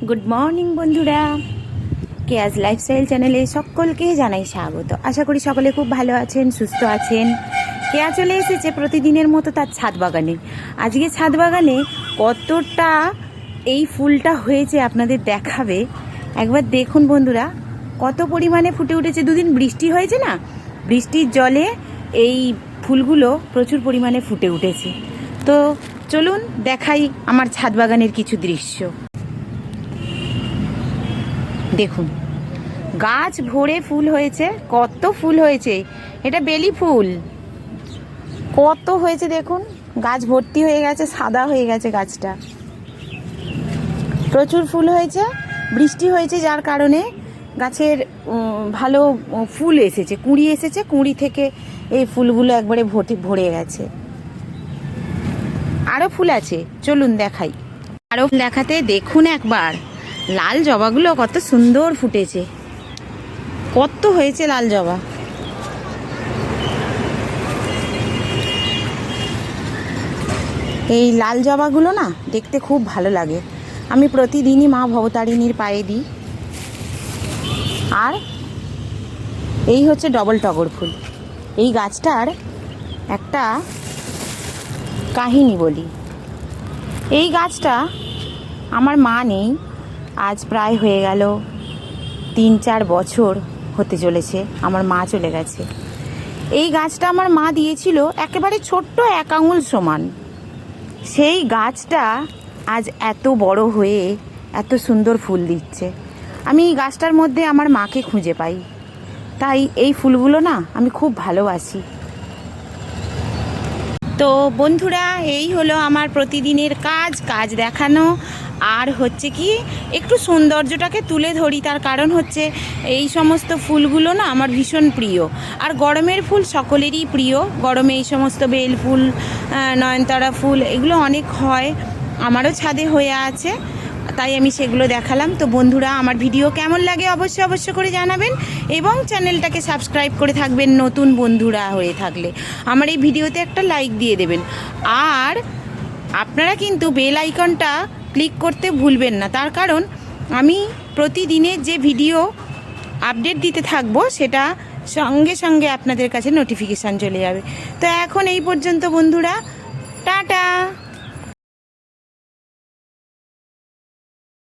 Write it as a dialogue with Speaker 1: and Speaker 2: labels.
Speaker 1: Good morning বন্ধুরা, কেয়াজ lifestyle চ্যানেলে সকলকে জানাই স্বাগত। আশা করি সকলে খুব ভালো আছেন, সুস্থ আছেন। কেয়া চলে এসেছে প্রতিদিনের মতো তার ছাদ বাগানে। আজকে ছাদ বাগানে কতটা এই ফুলটা হয়েছে আপনাদের দেখাবে। একবার দেখুন বন্ধুরা, কত পরিমাণে ফুটে উঠেছে। দুদিন বৃষ্টি হয়েছে না, বৃষ্টির জলে এই ফুলগুলো প্রচুর পরিমাণে ফুটে উঠেছে। তো চলুন দেখাই আমার ছাদ বাগানের কিছু দৃশ্য। দেখুন, গাছ ভরে ফুল হয়েছে, কত ফুল হয়েছে। এটা বেলি ফুল, কত হয়েছে দেখুন। গাছ ভর্তি হয়ে গেছে, সাদা হয়ে গেছে গাছটা। প্রচুর ফুল হয়েছে, বৃষ্টি হয়েছে যার কারণে গাছের ভালো ফুল এসেছে, কুঁড়ি এসেছে। কুঁড়ি থেকে এই ফুলগুলো একবারে ভরে গেছে। আরও ফুল আছে, চলুন দেখাই। আরও দেখাতে দেখুন একবার, লাল জবাগুলো কত সুন্দর ফুটেছে। কত হয়েছে লাল জবা। এই লাল জবাগুলো না দেখতে খুব ভালো লাগে। আমি প্রতিদিনই মা ভবতারিণীর পায়ে দিই। আর এই হচ্ছে ডবল টগর ফুল। এই গাছটার একটা কাহিনী বলি। এই গাছটা আমার মা নেই, আজ প্রায় হয়ে গেল 3-4 বছর হতে চলেছে। আমার মা চলে গেছে। এই গাছটা আমার মা দিয়েছিল একেবারে ছোট্ট 1 আঙুল সমান। সেই গাছটা আজ এত বড় হয়ে এত সুন্দর ফুল দিচ্ছে। আমি এই গাছটার মধ্যে আমার মাকে খুঁজে পাই, তাই এই ফুলগুলো না আমি খুব ভালোবাসি। তো বন্ধুরা, এই হলো আমার প্রতিদিনের কাজ দেখানো। আর হচ্ছে কি, একটু সৌন্দর্যটাকে তুলে ধরি। তার কারণ হচ্ছে এই সমস্ত ফুলগুলো না আমার ভীষণ প্রিয়। আর গরমের ফুল সকলেরই প্রিয়। গরমে এই সমস্ত বেল ফুল, নয়নতারা ফুল, এগুলো অনেক হয়। আমারও ছাদে হয়ে আছে, তাই আমি সেগুলো দেখালাম। তো বন্ধুরা, আমার ভিডিও কেমন লাগে অবশ্যই করে জানাবেন এবং চ্যানেলটাকে সাবস্ক্রাইব করে থাকবেন। নতুন বন্ধুরা হয়ে থাকলে আমার এই ভিডিওতে একটা লাইক দিয়ে দেবেন। আর আপনারা কিন্তু বেল আইকনটা ক্লিক করতে ভুলবেন না, তার কারণ আমি প্রতিদিনের যে ভিডিও আপডেট দিতে থাকবো সেটা সঙ্গে সঙ্গে আপনাদের কাছে নোটিফিকেশান চলে যাবে। তো এখন এই পর্যন্ত বন্ধুরা, টাটা।